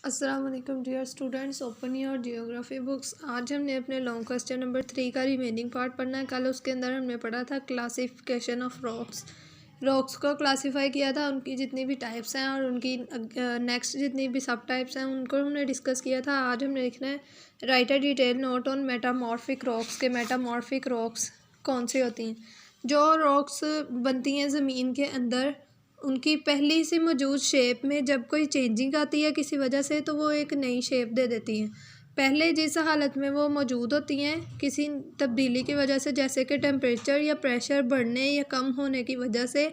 अस्सलाम वालेकुम dear students, open your geography books. आज हमने अपने लॉन्ग क्वेश्चन नंबर 3 का रिमेनिंग पार्ट पढ़ना है। कल उसके अंदर हमने पढ़ा था क्लासिफिकेशन ऑफ रॉक्स को क्लासीफाई किया था, उनकी जितनी भी टाइप्स हैं और उनकी नेक्स्ट जितनी भी सब टाइप्स हैं उनको हमने डिस्कस किया था। आज हमने लिखना है right a detail note on metamorphic rocks के मेटामॉर्फिक रॉक्स कौन सी होती हैं। जो रॉक्स बनती हैं ज़मीन के अंदर, उनकी पहली से मौजूद शेप में जब कोई चेंजिंग आती है किसी वजह से, तो वो एक नई शेप दे देती हैं। पहले जिस हालत में वो मौजूद होती हैं किसी तब्दीली की वजह से, जैसे कि टेम्परेचर या प्रेशर बढ़ने या कम होने की वजह से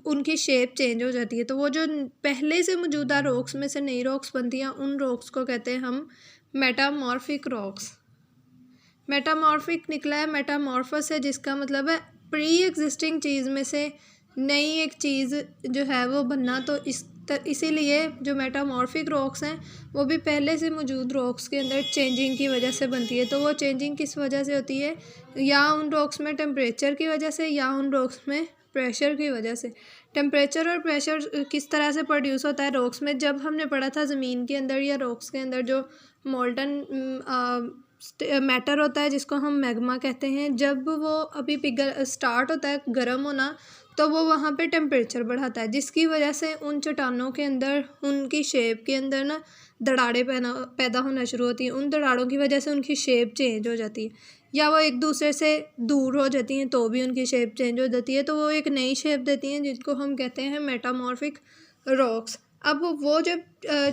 उनकी शेप चेंज हो जाती है। तो वो जो पहले से मौजूदा रॉक्स में से नई रॉक्स बनती हैं, उन रॉक्स को कहते हैं हम मेटामॉर्फिक रॉक्स। मेटामॉर्फिक निकला है मेटामॉर्फस है, जिसका मतलब है प्री एग्जिस्टिंग चीज़ में से नई एक चीज़ जो है वो बनना। तो इसीलिए जो मेटामॉर्फिक रॉक्स हैं वो भी पहले से मौजूद रॉक्स के अंदर चेंजिंग की वजह से बनती है। तो वो चेंजिंग किस वजह से होती है? या उन रॉक्स में टेम्परेचर की वजह से या उन रॉक्स में प्रेशर की वजह से। टेम्परेचर और प्रेशर किस तरह से प्रोड्यूस होता है रॉक्स में? जब हमने पढ़ा था ज़मीन के अंदर या रॉक्स के अंदर जो मोल्टन मैटर होता है जिसको हम मैग्मा कहते हैं, जब वो अभी पिघल स्टार्ट होता है गर्म होना, तो वो वहाँ पे टेम्परेचर बढ़ाता है, जिसकी वजह से उन चट्टानों के अंदर उनकी शेप के अंदर ना दरारें पैदा होना शुरू होती हैं। उन दरारों की वजह से उनकी शेप चेंज हो जाती है, या वो एक दूसरे से दूर हो जाती हैं तो भी उनकी शेप चेंज हो जाती है। तो वो एक नई शेप देती हैं जिसको हम कहते हैं मेटामॉर्फिक रॉक्स। अब वो जब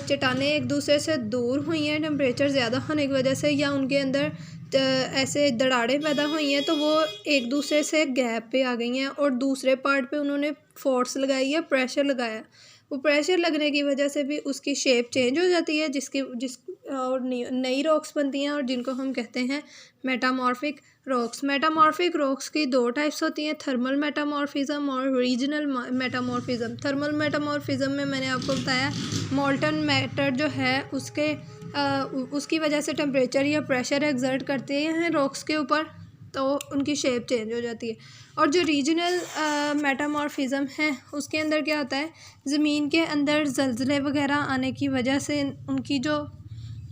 चट्टानें एक दूसरे से दूर हुई हैं टेम्परेचर ज़्यादा होने की वजह से, या उनके अंदर ऐसे दरारें पैदा हुई हैं, तो वो एक दूसरे से गैप पे आ गई हैं और दूसरे पार्ट पे उन्होंने फोर्स लगाई या प्रेशर लगाया। वो प्रेशर लगने की वजह से भी उसकी शेप चेंज हो जाती है, जिस और नई रॉक्स बनती हैं, और जिनको हम कहते हैं मेटामॉर्फिक रॉक्स। मेटामॉर्फिक रॉक्स की दो टाइप्स होती हैं, थर्मल मेटामॉर्फिज्म और रीजनल मेटामॉर्फिज्म। थर्मल मेटामॉर्फिज्म में मैंने आपको बताया मोल्टन मैटर जो है उसकी वजह से टेम्परेचर या प्रेशर एक्सर्ट करते हैं रॉक्स के ऊपर, तो उनकी शेप चेंज हो जाती है। और जो रीजनल मेटामॉर्फिज्म है उसके अंदर क्या होता है, ज़मीन के अंदर ज़लज़ले वगैरह आने की वजह से उनकी जो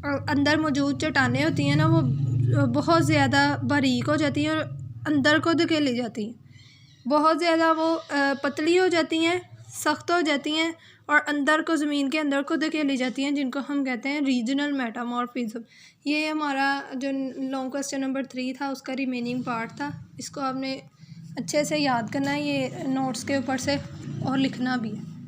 अंदर मौजूद चट्टानें होती हैं ना, वो बहुत ज़्यादा बारीक हो जाती हैं और अंदर को धकेली जाती हैं। बहुत ज़्यादा वो पतली हो जाती हैं, सख्त हो जाती हैं और अंदर को ज़मीन के अंदर को धकेली जाती हैं, जिनको हम कहते हैं रीजनल मेटामॉर्फिज्म। ये हमारा जो लॉन्ग क्वेश्चन नंबर 3 था उसका रिमेनिंग पार्ट था। इसको आपने अच्छे से याद करना है, ये नोट्स के ऊपर से, और लिखना भी है।